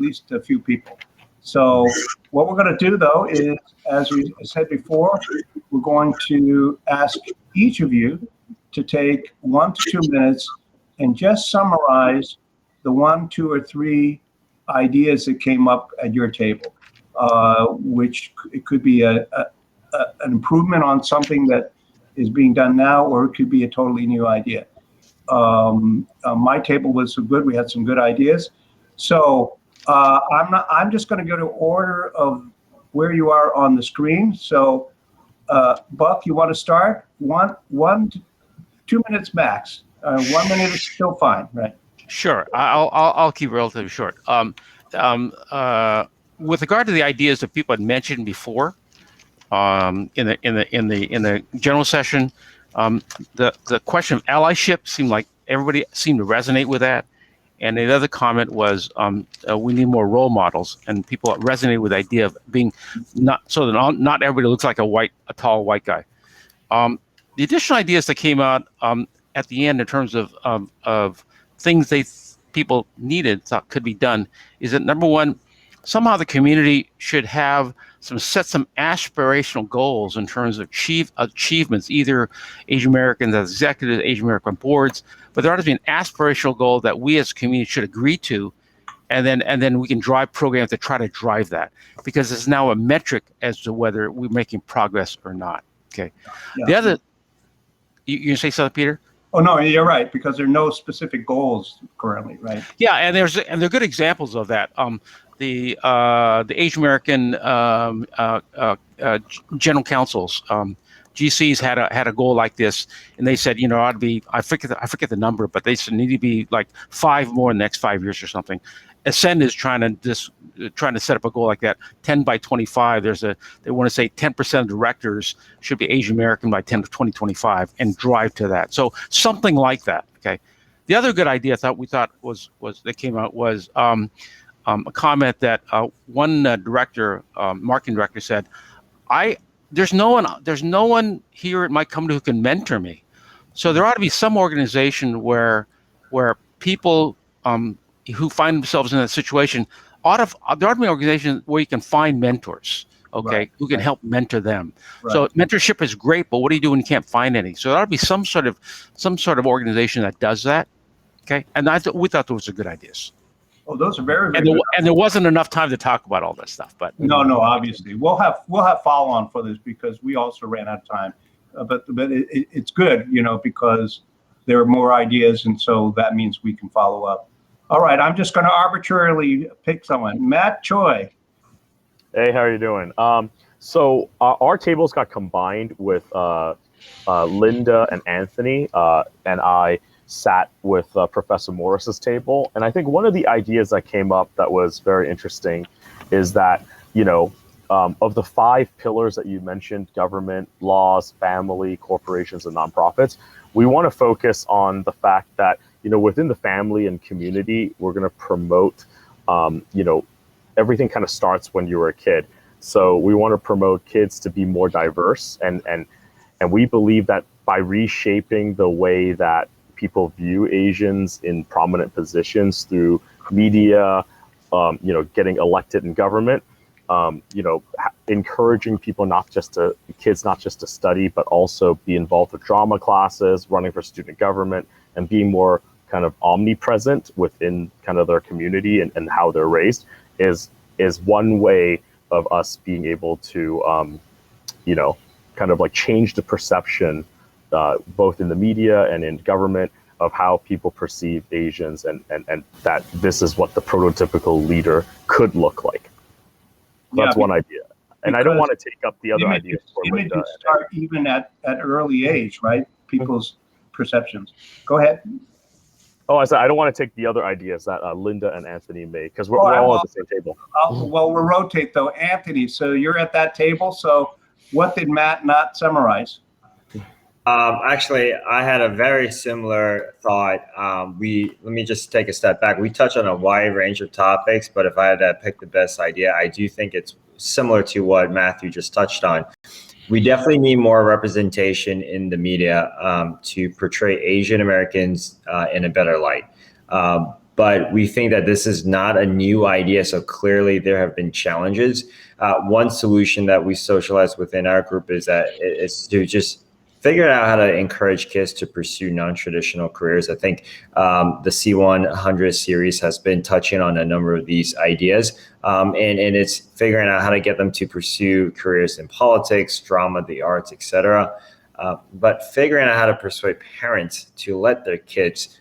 least a few people. So what we're going to do, though, is, as we said before, we're going to ask each of you to take 1 to 2 minutes and just summarize the 1, 2, or 3 ideas that came up at your table, which it could be an improvement on something that is being done now, or it could be a totally new idea. My table was so good; we had some good ideas. So I'm just going to go to order of where you are on the screen. So, Buck, you want to start? 1 to 2 minutes max. 1 minute is still fine, right? Sure. I'll keep it relatively short. With regard to the ideas that people had mentioned before, in the general session, the question of allyship seemed like everybody seemed to resonate with that. And the other comment was we need more role models, and people resonated with the idea of being not that everybody looks like a tall white guy. The additional ideas that came out at the end in terms of things people needed thought could be done is that, number one, somehow the community should have set some aspirational goals in terms of achievements, either Asian Americans as executives, Asian American boards, but there ought to be an aspirational goal that we as a community should agree to, and then we can drive programs to try to drive that, because it's now a metric as to whether we're making progress or not. Okay. Yeah. The other, you gonna say something, Peter? Oh no, you're right, because there are no specific goals currently, right? Yeah, and there are good examples of that. The Asian American general councils, GCs had a goal like this, and they said, ought to be, I forget the number, but they said need to be like 5 more in the next 5 years or something. Ascend is trying to set up a goal like that. 10 by 25. They want to say 10% of directors should be Asian American by 2025, and drive to that. So something like that. Okay. The other good idea we thought was that came out was a comment that one director, marketing director, said, there's no one here at my company who can mentor me. So there ought to be some organization where people who find themselves in that situation there ought to be an organization where you can find mentors, okay, right, who can help mentor them. Right. So mentorship is great, but what do you do when you can't find any? So there ought to be some sort of organization that does that, okay? And we thought those were good ideas. Oh, those are very good. And there wasn't enough time to talk about all that stuff, but no, obviously we'll have follow on for this, because we also ran out of time. But it's good, because there are more ideas, and so that means we can follow up. All right, I'm just going to arbitrarily pick someone. Matt, Choi. Hey, how are you doing? So our tables got combined with Linda and Anthony, and I sat with Professor Morris's table. And I think one of the ideas that came up that was very interesting is that, of the 5 pillars that you mentioned, government, laws, family, corporations, and nonprofits, we want to focus on the fact that, within the family and community, we're going to promote, everything kind of starts when you were a kid. So we want to promote kids to be more diverse. And we believe that by reshaping the way that people view Asians in prominent positions through media, getting elected in government, encouraging people kids not just to study, but also be involved with drama classes, running for student government, and being more kind of omnipresent within kind of their community and how they're raised is one way of us being able to, kind of like change the perception, both in the media and in government, of how people perceive Asians, and that this is what the prototypical leader could look like. That's one idea. And I don't want to take up the other ideas. Images start even at an early age, right? People's perceptions. Go ahead. Oh, I said I don't want to take the other ideas that Linda and Anthony made, because we're all at the same table. Well, we'll rotate though. Anthony, so you're at that table. So what did Matt not summarize? Actually, I had a very similar thought. Let me just take a step back. We touch on a wide range of topics, but if I had to pick the best idea, I do think it's similar to what Matthew just touched on. We definitely need more representation in the media to portray Asian Americans in a better light. but we think that this is not a new idea. So clearly there have been challenges. One solution that we socialize within our group is to just figure out how to encourage kids to pursue non-traditional careers. I think the C100 series has been touching on a number of these ideas, and it's figuring out how to get them to pursue careers in politics, drama, the arts, etc. But figuring out how to persuade parents to let their kids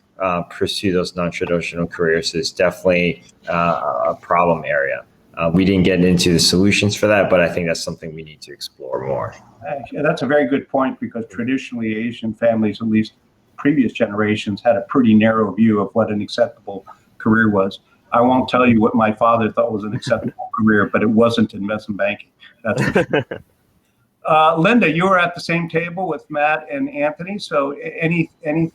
pursue those non-traditional careers is definitely a problem area. We didn't get into the solutions for that, but I think that's something we need to explore more. Actually, that's a very good point, because traditionally Asian families, at least previous generations, had a pretty narrow view of what an acceptable career was. I won't tell you what my father thought was an acceptable career, but it wasn't investment banking. That's for sure. Linda, you were at the same table with Matt and Anthony. So anything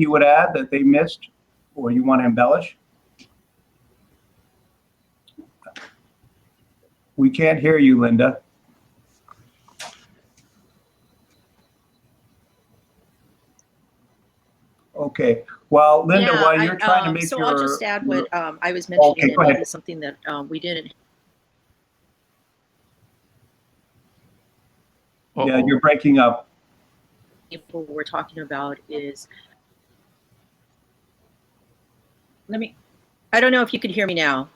you would add that they missed or you want to embellish? We can't hear you, Linda. Okay. Well, Linda, while you're trying to make so your... I'll just add what I was mentioning, Okay, go ahead. maybe something that we didn't. Yeah, you're breaking up. What we're talking about is, I don't know if you could hear me now.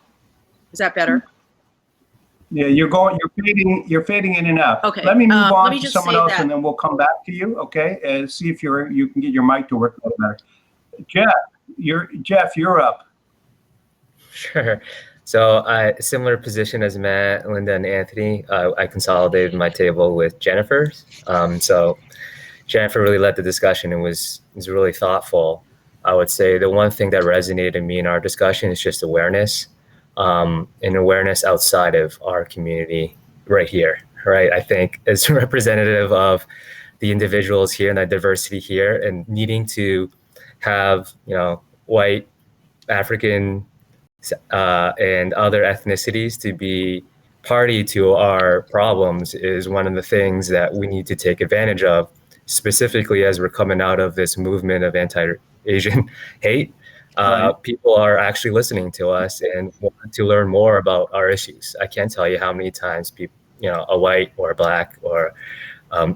Is that better? Yeah, you're fading in and out. Okay. Let me move on to just someone say else, that- and then we'll come back to you. Okay, and see if you can get your mic to work a little better. Jeff, you're up. Sure. So similar position as Matt, Linda, and Anthony. I consolidated my table with Jennifer's. So Jennifer really led the discussion and was really thoughtful. I would say the one thing that resonated in me in our discussion is just awareness, and awareness outside of our community right here, right? I think as representative of the individuals here and that diversity here, and needing to have, white, African, and other ethnicities to be party to our problems is one of the things that we need to take advantage of, specifically as we're coming out of this movement of anti-Asian hate. Right. People are actually listening to us and want to learn more about our issues. I can't tell you how many times people, a white or a black or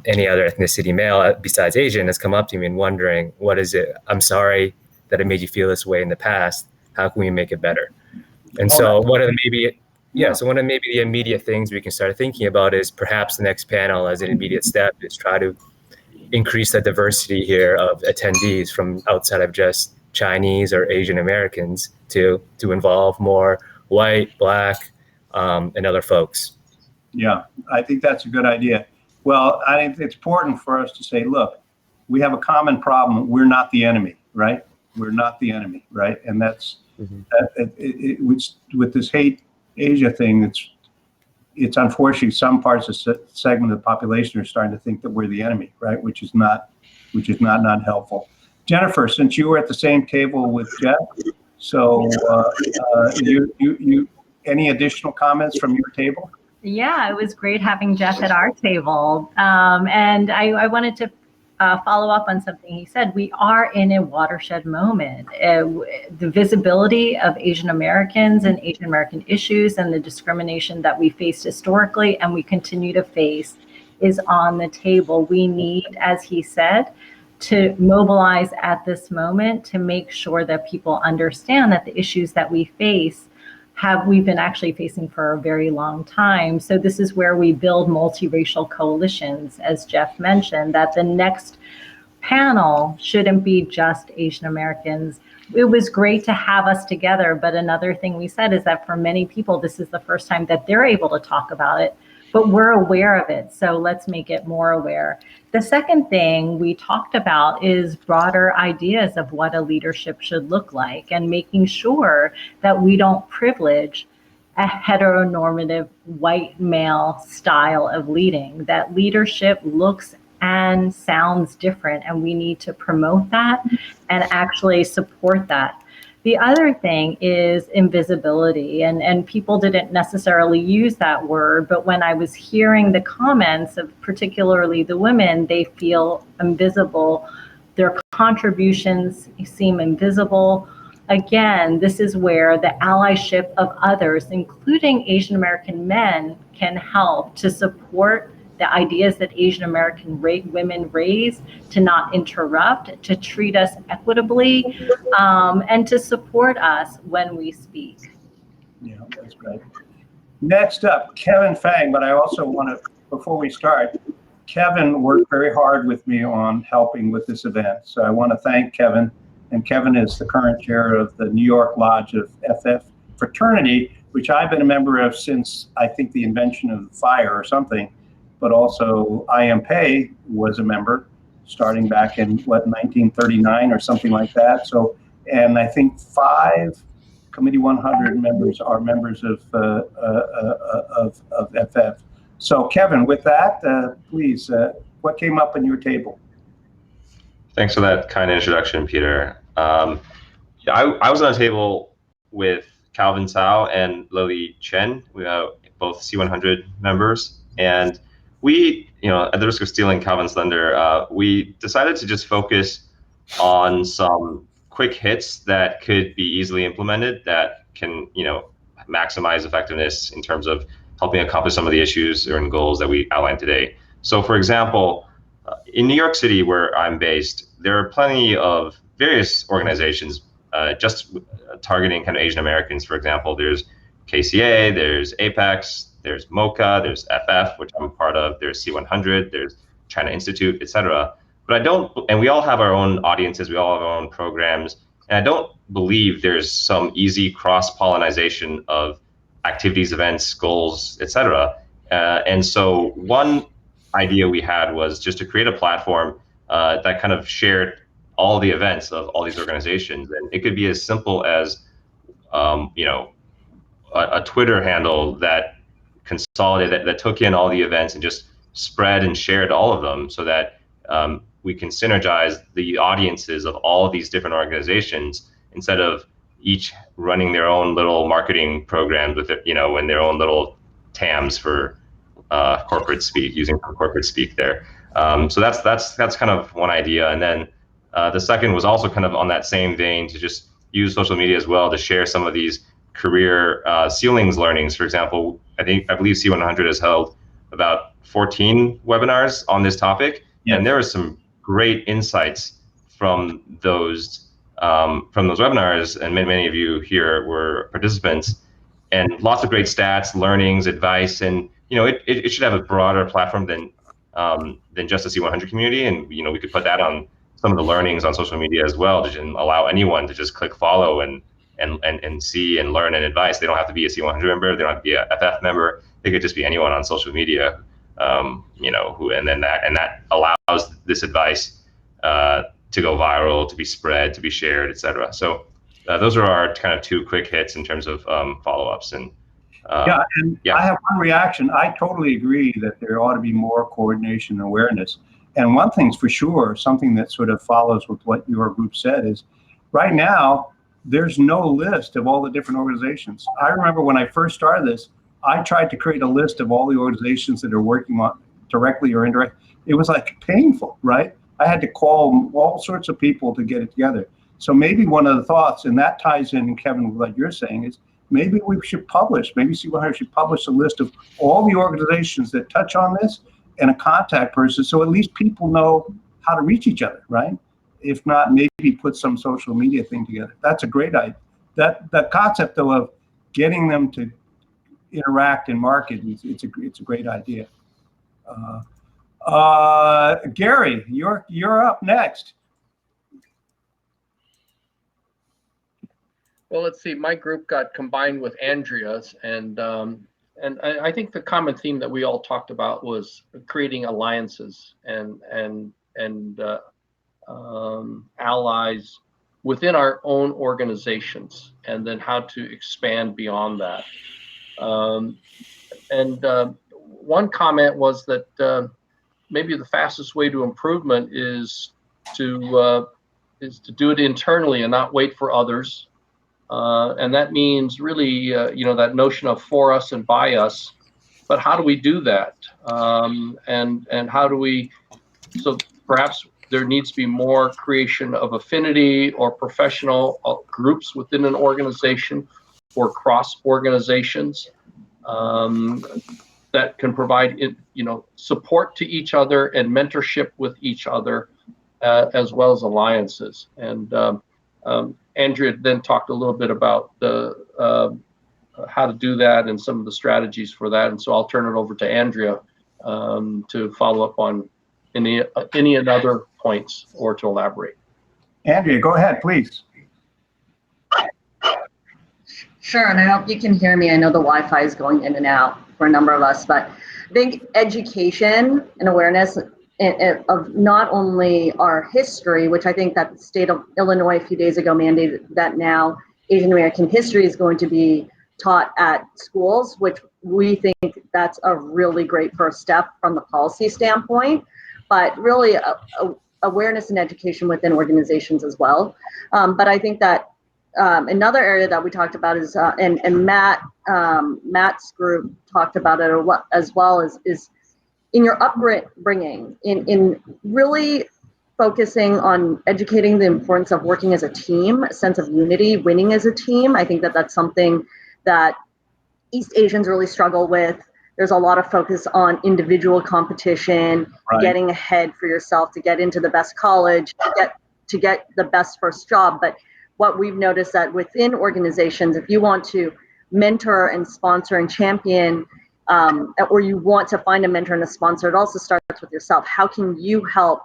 any other ethnicity male besides Asian has come up to me and wondering, what is it? I'm sorry that it made you feel this way in the past. How can we make it better? And so one of the the immediate things we can start thinking about is perhaps the next panel as an immediate step is try to increase the diversity here of attendees from outside of just Chinese or Asian Americans to involve more white, black, and other folks. Yeah, I think that's a good idea. Well, I think it's important for us to say, look, we have a common problem. We're not the enemy, right? We're not the enemy, right? And that's with this hate Asia thing. It's unfortunately some parts of segment of the population are starting to think that we're the enemy, right? Which is not helpful. Jennifer, since you were at the same table with Jeff, so you any additional comments from your table? Yeah, it was great having Jeff at our table. And I wanted to follow up on something he said. We are in a watershed moment. The visibility of Asian Americans and Asian American issues and the discrimination that we faced historically and we continue to face is on the table. We need, as he said, to mobilize at this moment to make sure that people understand that the issues that we face we've been actually facing for a very long time. So this is where we build multiracial coalitions, as Jeff mentioned, that the next panel shouldn't be just Asian Americans. It was great to have us together, but another thing we said is that for many people, this is the first time that they're able to talk about it, but we're aware of it. So let's make it more aware. The second thing we talked about is broader ideas of what a leadership should look like and making sure that we don't privilege a heteronormative white male style of leading, that leadership looks and sounds different, and we need to promote that and actually support that. The other thing is invisibility, and people didn't necessarily use that word, but when I was hearing the comments of particularly the women, they feel invisible. Their contributions seem invisible. again, this is where the allyship of others, including Asian American men, can help to support the ideas that Asian American women raise, to not interrupt, to treat us equitably, and to support us when we speak. Yeah, that's great. Next up, Kevin Feng, but I also want to, before we start, Kevin worked very hard with me on helping with this event. So I want to thank Kevin. And Kevin is the current chair of the New York Lodge of FF Fraternity, which I've been a member of since, I think, the invention of fire or something. But also IMPay was a member starting back in, 1939 or something like that. So, and I think 5 Committee 100 members are members of FF. So Kevin, with that, please, what came up on your table? Thanks for that kind introduction, Peter. Yeah, I was on a table with Calvin Tsao and Lily Chen, both C100 members, and we, at the risk of stealing Calvin's thunder, we decided to just focus on some quick hits that could be easily implemented that can, maximize effectiveness in terms of helping accomplish some of the issues and goals that we outlined today. So, for example, in New York City, where I'm based, there are plenty of various organizations just targeting kind of Asian Americans. For example, there's KCA, there's Apex, there's MoCA, there's FF, which I'm a part of, there's C100, there's China Institute, etc. But and we all have our own audiences, we all have our own programs, and I don't believe there's some easy cross-pollination of activities, events, goals, etc. And so one idea we had was just to create a platform that kind of shared all the events of all these organizations, and it could be as simple as a Twitter handle that consolidated that took in all the events and just spread and shared all of them, so that we can synergize the audiences of all of these different organizations instead of each running their own little marketing programs with it, and their own little TAMs for corporate speak, using corporate speak there. So that's kind of one idea. And then the second was also kind of on that same vein, to just use social media as well to share some of these career ceilings learnings. For example, I believe C100 has held about 14 webinars on this topic, and there are some great insights from those webinars, and many of you here were participants, and lots of great stats, learnings, advice, and it should have a broader platform than just the C100 community, and we could put that on some of the learnings on social media as well, to allow anyone to just click follow and see and learn and advice. They don't have to be a C100 member, they don't have to be a FF member, they could just be anyone on social media, that allows this advice to go viral, to be spread, to be shared, etc. So those are our kind of 2 quick hits in terms of follow-ups. And I have one reaction. I totally agree that there ought to be more coordination and awareness. And one thing's for sure, something that sort of follows with what your group said, is right now, there's no list of all the different organizations. I remember when I first started this, I tried to create a list of all the organizations that are working on directly or indirectly. It was like painful, right? I had to call all sorts of people to get it together. So maybe one of the thoughts, and that ties in, Kevin, with what you're saying, is maybe we should publish, maybe C100 should publish a list of all the organizations that touch on this and a contact person, so at least people know how to reach each other, right? If not, maybe put some social media thing together. That's a great idea. That concept, though, of getting them to interact and market, it's a great idea. Gary, you're up next. Well, let's see. My group got combined with Andrea's, and I think the common theme that we all talked about was creating alliances and allies within our own organizations, and then how to expand beyond that. One comment was that maybe the fastest way to improvement is to do it internally and not wait for others. And that means really, that notion of for us and by us. But how do we do that? And how do we? So perhaps there needs to be more creation of affinity or professional groups within an organization or cross organizations that can provide support to each other and mentorship with each other, as well as alliances. And Andrea then talked a little bit about how to do that and some of the strategies for that. And so I'll turn it over to Andrea to follow up on any other points or to elaborate. Andrea, go ahead, please. Sure, and I hope you can hear me. I know the Wi-Fi is going in and out for a number of us, but I think education and awareness of not only our history, which I think that the state of Illinois a few days ago mandated that now Asian American history is going to be taught at schools, which we think that's a really great first step from the policy standpoint, but really awareness and education within organizations as well. But I think that another area that we talked about is, and Matt's group talked about it as well, is in your upbringing, in really focusing on educating the importance of working as a team, a sense of unity, winning as a team. I think that that's something that East Asians really struggle with. There's a lot of focus on individual competition, right, getting ahead for yourself to get into the best college, to get the best first job. But what we've noticed that within organizations, if you want to mentor and sponsor and champion, or you want to find a mentor and a sponsor, it also starts with yourself. How can you help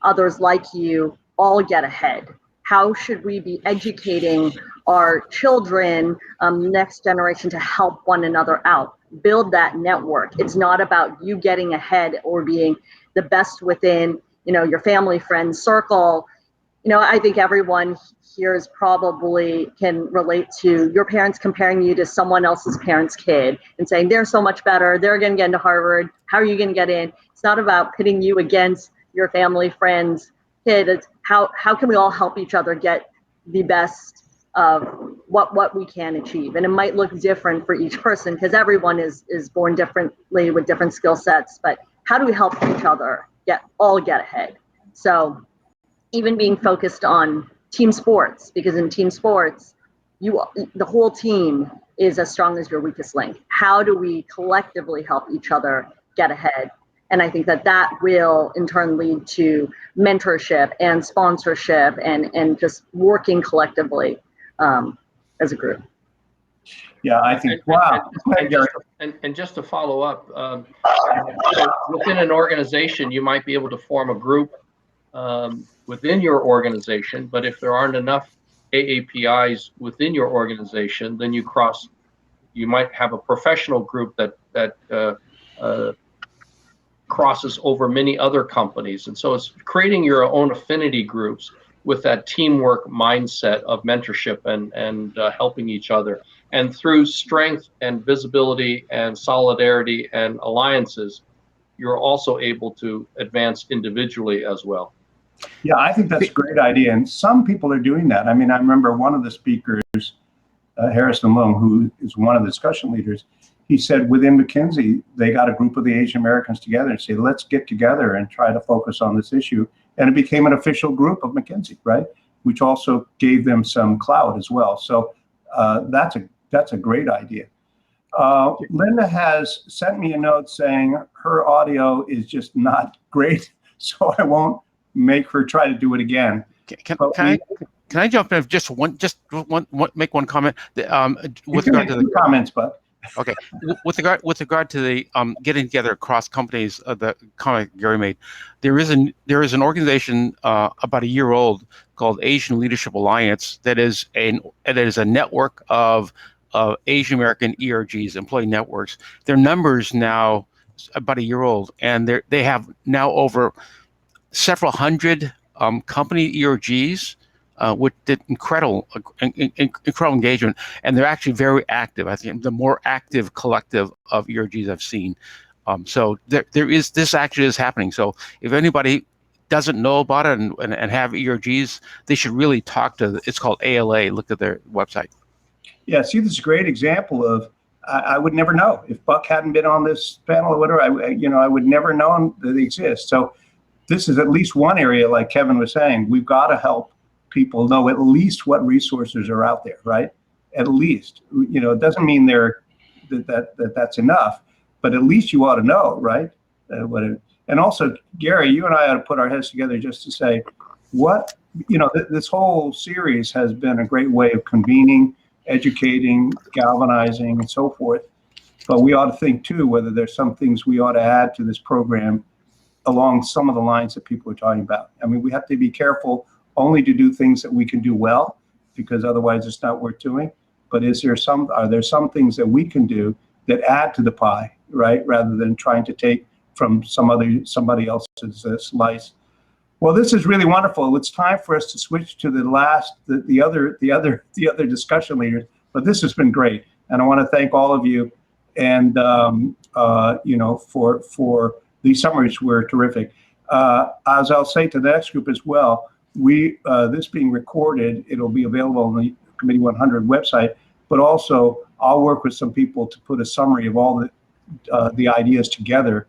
others like you all get ahead? How should we be educating our children, next generation, to help one another out? Build that network. It's not about you getting ahead or being the best within, your family, friends circle. I think everyone here is probably can relate to your parents comparing you to someone else's parents' kid and saying they're so much better, they're going to get into Harvard, how are you going to get in? It's not about pitting you against your family, friends, kid. It's how can we all help each other get the best of what we can achieve. And it might look different for each person because everyone is born differently with different skill sets, but how do we help each other get ahead? So even being focused on team sports, because in team sports, the whole team is as strong as your weakest link. How do we collectively help each other get ahead? And I think that will in turn lead to mentorship and sponsorship and just working collectively as a group. Yeah, I think, wow. And just to follow up, so within an organization, you might be able to form a group within your organization, but if there aren't enough AAPIs within your organization, then you might have a professional group that crosses over many other companies. And so it's creating your own affinity groups with that teamwork mindset of mentorship and helping each other. And through strength and visibility and solidarity and alliances, you're also able to advance individually as well. Yeah, I think that's a great idea. And some people are doing that. I mean, I remember one of the speakers, Harrison Leung, who is one of the discussion leaders, he said within McKinsey, they got a group of the Asian Americans together and say, let's get together and try to focus on this issue. And it became an official group of McKinsey, right? Which also gave them some clout as well. So that's a great idea. Linda has sent me a note saying her audio is just not great, so I won't make her try to do it again. Can I jump in make one comment with regard to the comments, but okay, with regard to the getting together across companies, the comment Gary made, there is an organization about a year old called Asian Leadership Alliance that is a network of Asian American ERGs, employee networks. Their numbers now about a year old, and they have now over several hundred company ERGs, which did incredible engagement, and they're actually very active. I think the more active collective of ERGs I've seen. So this actually is happening. So if anybody doesn't know about it and have ERGs, they should really talk to. It's called ALA. Look at their website. Yeah, see, this is a great example of I would never know if Buck hadn't been on this panel or whatever. I would never known that they exist. So this is at least one area, like Kevin was saying, we've got to help people know at least what resources are out there, right? At least, it doesn't mean that's enough, but at least you ought to know, right? And also, Gary, you and I ought to put our heads together just to say, this whole series has been a great way of convening, educating, galvanizing, and so forth. But we ought to think too whether there's some things we ought to add to this program along some of the lines that people are talking about. I mean, we have to be careful only to do things that we can do well, because otherwise it's not worth doing. But are there some things that we can do that add to the pie, right? Rather than trying to take from somebody else's slice. Well, this is really wonderful. It's time for us to switch to the other discussion leaders. But this has been great, and I want to thank all of you. And for these summaries were terrific. As I'll say to the next group as well, this being recorded, it'll be available on the Committee 100 website. But also, I'll work with some people to put a summary of all the ideas together,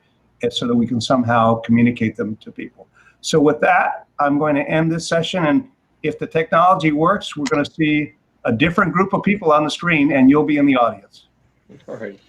so that we can somehow communicate them to people. So with that, I'm going to end this session. And if the technology works, we're going to see a different group of people on the screen, and you'll be in the audience. All right.